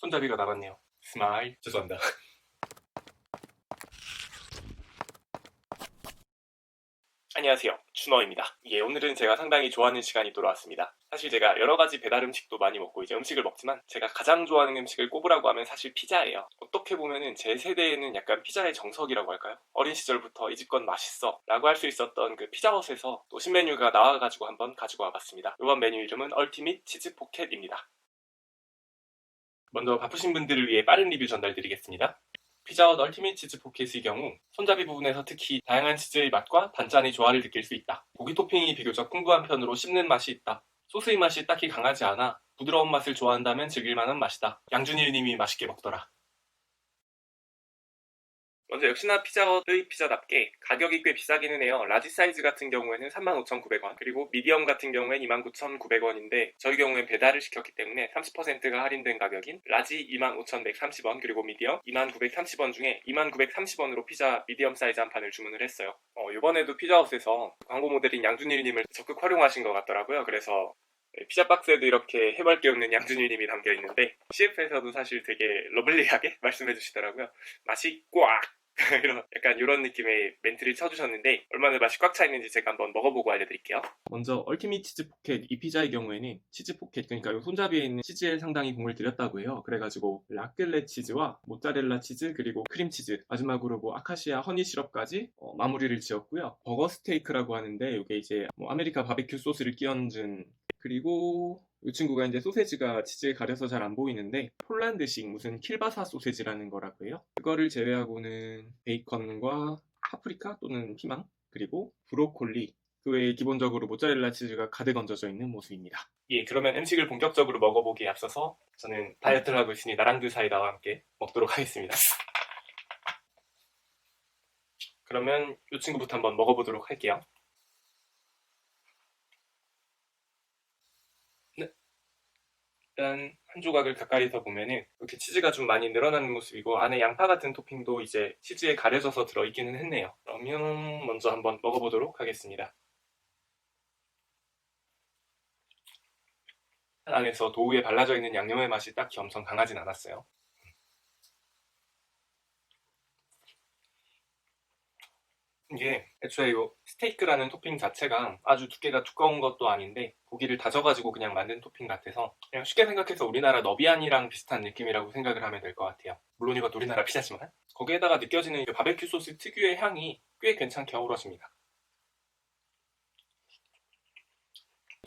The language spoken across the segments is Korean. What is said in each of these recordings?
손잡이가 나갔네요. 스마일. 죄송합니다. 안녕하세요, 준호입니다. 오늘은 제가 상당히 좋아하는 시간이 돌아왔습니다. 사실 제가 여러가지 배달 음식도 많이 먹고 이제 음식을 먹지만 제가 가장 좋아하는 음식을 꼽으라고 하면 사실 피자예요. 어떻게 보면은 제 세대에는 약간 피자의 정석이라고 할까요? 어린 시절부터 이 집 건 맛있어 라고 할 수 있었던 그 피자헛에서 또 신메뉴가 나와가지고 한번 가지고 와봤습니다. 이번 메뉴 이름은 얼티밋 치즈 포켓입니다. 먼저 바쁘신 분들을 위해 빠른 리뷰 전달드리겠습니다. 피자헛 얼티밋 치즈 포켓의 경우 손잡이 부분에서 특히 다양한 치즈의 맛과 단짠의 조화를 느낄 수 있다. 고기 토핑이 비교적 풍부한 편으로 씹는 맛이 있다. 소스의 맛이 딱히 강하지 않아 부드러운 맛을 좋아한다면 즐길만한 맛이다. 양준일님이 맛있게 먹더라. 먼저 역시나 피자헛의 피자답게 가격이 꽤 비싸기는 해요. 라지 사이즈 같은 경우에는 35,900원, 그리고 미디엄 같은 경우엔 29,900원인데 저희 경우엔 배달을 시켰기 때문에 30%가 할인된 가격인 라지 25,130원, 그리고 미디엄 2930원 중에 2930원으로 피자 미디엄 사이즈 한 판을 주문을 했어요. 이번에도 피자헛에서 광고 모델인 양준일님을 적극 활용하신 것 같더라고요. 그래서 피자 박스에도 이렇게 해볼 게 없는 양준일님이 담겨있는데 CF에서도 사실 되게 러블리하게 말씀해 주시더라고요. 맛이 꽉! 약간 이런 느낌의 멘트를 쳐주셨는데 얼마나 맛이 꽉 차 있는지 제가 한번 먹어보고 알려드릴게요. 먼저 얼티밋 치즈 포켓 이 피자의 경우에는 치즈 포켓, 그러니까 이 손잡이에 있는 치즈에 상당히 공을 들였다고 해요. 그래가지고 라끌레 치즈와 모짜렐라 치즈 그리고 크림 치즈, 마지막으로 뭐 아카시아 허니 시럽까지 마무리를 지었고요. 버거 스테이크라고 하는데 이게 이제 뭐 아메리카 바비큐 소스를 끼얹은, 그리고 이 친구가 이제 소세지가 치즈에 가려서 잘 안 보이는데 폴란드식 무슨 킬바사 소세지라는 거라고 해요. 그거를 제외하고는 베이컨과 파프리카 또는 피망, 그리고 브로콜리, 그 외에 기본적으로 모짜렐라 치즈가 가득 얹어져 있는 모습입니다. 그러면 음식을 본격적으로 먹어보기에 앞서서 저는 다이어트를 하고 있으니 나랑드 사이다와 함께 먹도록 하겠습니다. 그러면 이 친구부터 한번 먹어보도록 할게요. 일단 한 조각을 가까이서 보면은 이렇게 치즈가 좀 많이 늘어나는 모습이고 안에 양파 같은 토핑도 이제 치즈에 가려져서 들어있기는 했네요. 그러면 먼저 한번 먹어보도록 하겠습니다. 안에서 도우에 발라져 있는 양념의 맛이 딱히 엄청 강하진 않았어요. 이게 애초에 이 스테이크라는 토핑 자체가 아주 두께가 두꺼운 것도 아닌데 고기를 다져가지고 그냥 만든 토핑 같아서 그냥 쉽게 생각해서 우리나라 너비안이랑 비슷한 느낌이라고 생각을 하면 될 것 같아요. 물론 이건 우리나라 피자지만 거기에다가 느껴지는 바베큐 소스 특유의 향이 꽤 괜찮게 어우러집니다.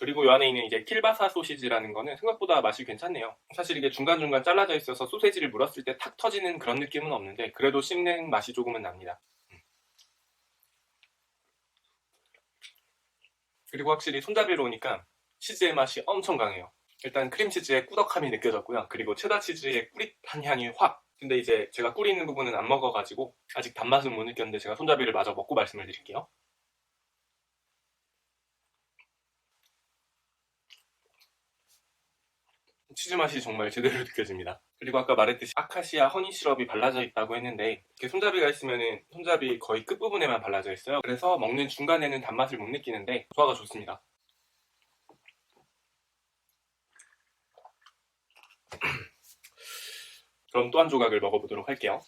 그리고 이 안에 있는 이제 킬바사 소시지라는 거는 생각보다 맛이 괜찮네요. 사실 이게 중간중간 잘라져 있어서 소세지를 물었을 때 탁 터지는 그런 느낌은 없는데 그래도 씹는 맛이 조금은 납니다. 그리고 확실히 손잡이로 오니까 치즈의 맛이 엄청 강해요. 일단 크림치즈의 꾸덕함이 느껴졌고요. 그리고 체다 치즈의 꾸릿한 향이 확. 근데 이제 제가 꿀이 있는 부분은 안 먹어가지고 아직 단맛은 못 느꼈는데 제가 손잡이를 마저 먹고 말씀을 드릴게요. 치즈 맛이 정말 제대로 느껴집니다. 그리고 아까 말했듯이 아카시아 허니 시럽이 발라져 있다고 했는데 이렇게 손잡이가 있으면은 손잡이 거의 끝부분에만 발라져 있어요. 그래서 먹는 중간에는 단맛을 못 느끼는데 조화가 좋습니다. 그럼 또 한 조각을 먹어보도록 할게요.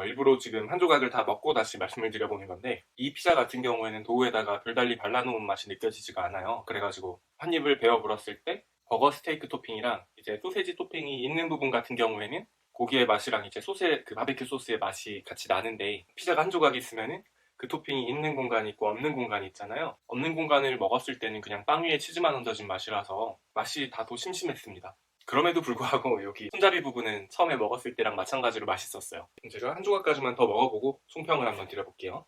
일부러 지금 한 조각을 다 먹고 다시 말씀을 드려보는 건데 이 피자 같은 경우에는 도우에다가 별달리 발라놓은 맛이 느껴지지가 않아요. 그래가지고 한 입을 베어 물었을 때 버거 스테이크 토핑이랑 이제 소세지 토핑이 있는 부분 같은 경우에는 고기의 맛이랑 이제 소스의 그 바비큐 소스의 맛이 같이 나는데 피자가 한 조각 있으면은 그 토핑이 있는 공간이 있고 없는 공간이 있잖아요. 없는 공간을 먹었을 때는 그냥 빵 위에 치즈만 얹어진 맛이라서 맛이 다소 심심했습니다. 그럼에도 불구하고 여기 손잡이 부분은 처음에 먹었을 때랑 마찬가지로 맛있었어요. 제가 한 조각까지만 더 먹어보고 총평을 한번 드려볼게요.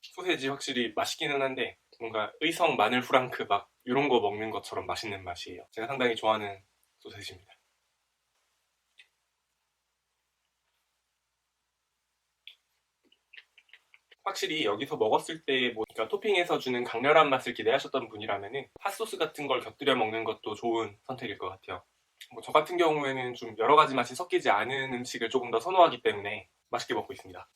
소세지 확실히 맛있기는 한데 뭔가 의성 마늘 후랑크 막 이런 거 먹는 것처럼 맛있는 맛이에요. 제가 상당히 좋아하는 소세지입니다. 확실히 여기서 먹었을 때 뭐 그러니까 토핑에서 주는 강렬한 맛을 기대하셨던 분이라면은 핫소스 같은 걸 곁들여 먹는 것도 좋은 선택일 것 같아요. 뭐 저 같은 경우에는 좀 여러 가지 맛이 섞이지 않은 음식을 조금 더 선호하기 때문에 맛있게 먹고 있습니다.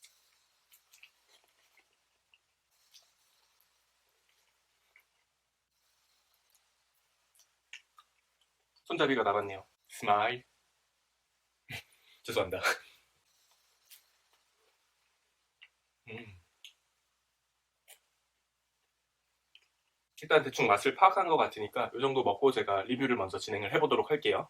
손잡이가 나갔네요. 스마일. 죄송합니다. 음. 일단 대충 맛을 파악한 것 같으니까 이 정도 먹고 제가 리뷰를 먼저 진행을 해보도록 할게요.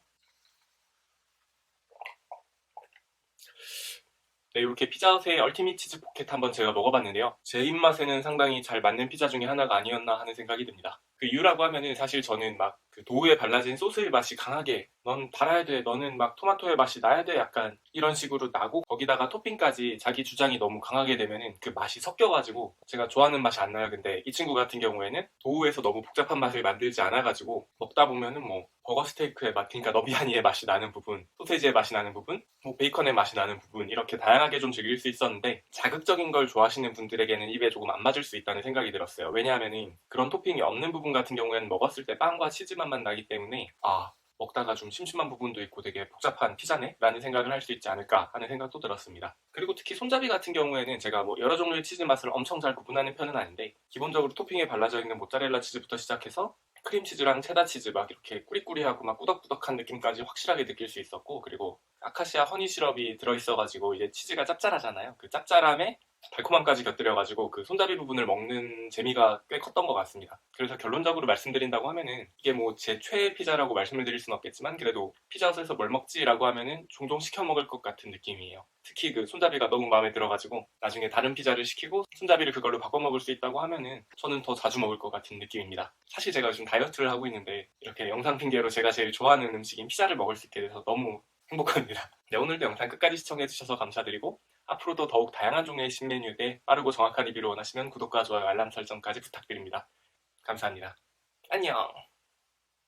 네, 이렇게 피자헛의 얼티밋 치즈 포켓 한번 제가 먹어봤는데요. 제 입맛에는 상당히 잘 맞는 피자 중에 하나가 아니었나 하는 생각이 듭니다. 그 이유라고 하면은 사실 저는 막 그 도우에 발라진 소스의 맛이 강하게 넌 달아야 돼, 너는 막 토마토의 맛이 나야 돼 약간 이런 식으로 나고 거기다가 토핑까지 자기 주장이 너무 강하게 되면은 그 맛이 섞여가지고 제가 좋아하는 맛이 안 나요. 근데 이 친구 같은 경우에는 도우에서 너무 복잡한 맛을 만들지 않아가지고 먹다 보면은 뭐 버거 스테이크의 맛, 그러니까 너비아니의 맛이 나는 부분, 소세지의 맛이 나는 부분, 뭐 베이컨의 맛이 나는 부분 이렇게 다양하게 좀 즐길 수 있었는데 자극적인 걸 좋아하시는 분들에게는 입에 조금 안 맞을 수 있다는 생각이 들었어요. 왜냐하면은 그런 토핑이 없는 부분 같은 경우에는 먹었을 때 빵과 치즈 맛만 나기 때문에 먹다가 좀 심심한 부분도 있고 되게 복잡한 피자네? 라는 생각을 할 수 있지 않을까 하는 생각도 들었습니다. 그리고 특히 손잡이 같은 경우에는 제가 뭐 여러 종류의 치즈 맛을 엄청 잘 구분하는 편은 아닌데 기본적으로 토핑에 발라져 있는 모짜렐라 치즈부터 시작해서 크림치즈랑 체다 치즈 막 이렇게 꾸리꾸리하고 막 꾸덕꾸덕한 느낌까지 확실하게 느낄 수 있었고 그리고 아카시아 허니 시럽이 들어있어가지고 이제 치즈가 짭짤하잖아요. 그 짭짤함에 달콤함까지 곁들여가지고 그 손잡이 부분을 먹는 재미가 꽤 컸던 것 같습니다. 그래서 결론적으로 말씀드린다고 하면은 이게 뭐 제 최애 피자라고 말씀을 드릴 수는 없겠지만 그래도 피자헛에서 뭘 먹지라고 하면은 종종 시켜 먹을 것 같은 느낌이에요. 특히 그 손잡이가 너무 마음에 들어가지고 나중에 다른 피자를 시키고 손잡이를 그걸로 바꿔 먹을 수 있다고 하면은 저는 더 자주 먹을 것 같은 느낌입니다. 사실 제가 요즘 다이어트를 하고 있는데 이렇게 영상 핑계로 제가 제일 좋아하는 음식인 피자를 먹을 수 있게 돼서 너무 행복합니다. 네, 오늘도 영상 끝까지 시청해주셔서 감사드리고 앞으로도 더욱 다양한 종류의 신메뉴에 빠르고 정확한 리뷰를 원하시면 구독과 좋아요 알람 설정까지 부탁드립니다. 감사합니다. 안녕.